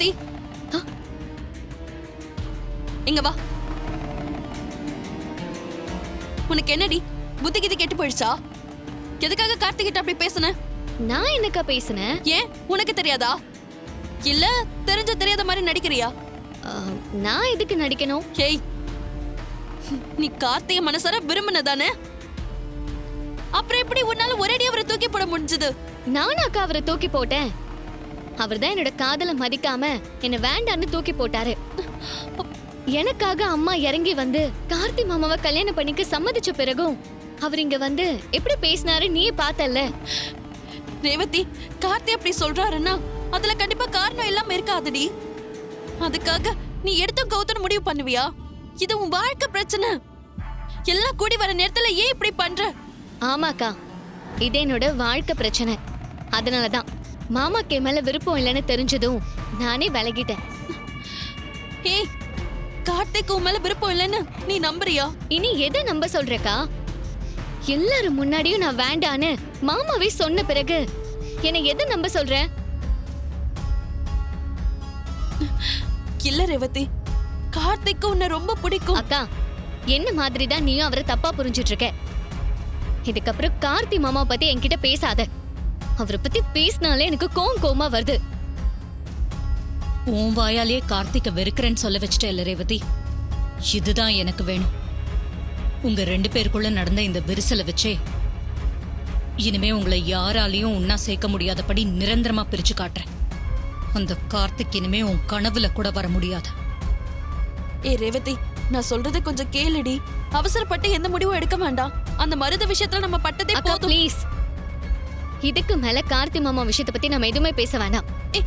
ரேவதி, இங்க வா. உனக்கு என்னடி புத்தி கிதி கெட்டு போயிடுச்சா? எதுக்காக கார்த்திகிட்ட அப்படி பேசுன? நான் என்னக்கா பேசுனேன்? ஏன் உனக்கு தெரியாதா? இல்ல தெரிஞ்ச தெரியாத மாதிரி நடிக்கிறியா? நான் எதுக்கு நடிக்கணும்? ஹேய், நீ கார்த்திய மனசார விரும்பினதானே? அப்புறம் எப்படி உன்னால ஒரேடி அவரை தூக்கி போட முடிஞ்சது? நானாக்கா அவரை தூக்கி போட்டேன். அவர்தான் என்னோட காதலை மதிக்காம என்ன வேண்டான்னு தூக்கி போட்டாரு. எனக்காக அம்மா இறங்கி வந்து கார்த்தி மாமாவை கல்யாணம் பண்ணிக்க சம்மதிச்ச பிறகும் அவர் இங்க வந்து எப்படி பேசினாரு நீயே பார்த்தல்ல. ரேவதி, கார்த்தி அப்படி சொல்றாருன்னா அதுல கண்டிப்பா காரணம் இல்லாம இருக்காதுடி. அதுக்காக நீ எடுத்தும் கௌத்தன முடிவு பண்ணுவியா? இது உன் வாழ்க்கை பிரச்சனை. எல்லாம் கூடி வர நேரத்துல ஏன் இப்படி பண்ற? ஆமாக்கா, இது என்னோட வாழ்க்கை பிரச்சனை. அதனாலதான் மாமாக்கு மேல விருப்பம் இல்லைன்னு தெரிஞ்சதும் நானே விலகிட்டேன். ஏய், கார்த்திக் உன் மேல விருப்பம் இல்லைன்னு நீ நம்புறியா? இனி எதை நம்ப சொல்றக்கா? எல்லாரும் முன்னாடியும் நான் வேண்டான்னு மாமாவே சொன்ன பிறகு என்னை எதை நம்ப சொல்ற? இல்ல ரேவதி, கார்த்திக்கு உன்னை ரொம்ப பிடிக்கும். அக்கா, என்ன மாதிரி தான் நீயும் அவரை தப்பா புரிஞ்சிட்டு இருக்க. இதுக்கப்புறம் கார்த்தி மாமா பத்தி என்கிட்ட பேசாத. அவரை பத்தி பேசினாலே எனக்கு கோவமா வருது. உன் வாயாலேயே கார்த்திக்க வெறுக்கிறேன்னு சொல்ல வச்சுட்ட இல்ல ரேவதி? இதுதான் எனக்கு வேணும். உங்க 2 பேருக்குள்ள நடந்த இந்த விரிசலை வச்சே இனிமே உங்களை யாராலையும் ஒன்னா சேர்க்க முடியாதபடி நிரந்தரமா பிரிச்சு காட்டுறேன். அந்த கார்த்திக் இனிமே உன் கனவுல கூட வர முடியாது. ஏ ரேவதி, நான் சொல்றது கொஞ்சம் கேளுடி. அவசரப்பட்டு எந்த முடிவும் எடுக்க வேண்டாம். அந்த மருத விஷயத்துல நம்ம பட்டதே அக்கா போதும். ப்ளீஸ், இதுக்கு மேல கார்த்தி மாமா விஷயத்தை பத்தி நம்ம எதுவுமே பேச வேண்டாம். ஏய்,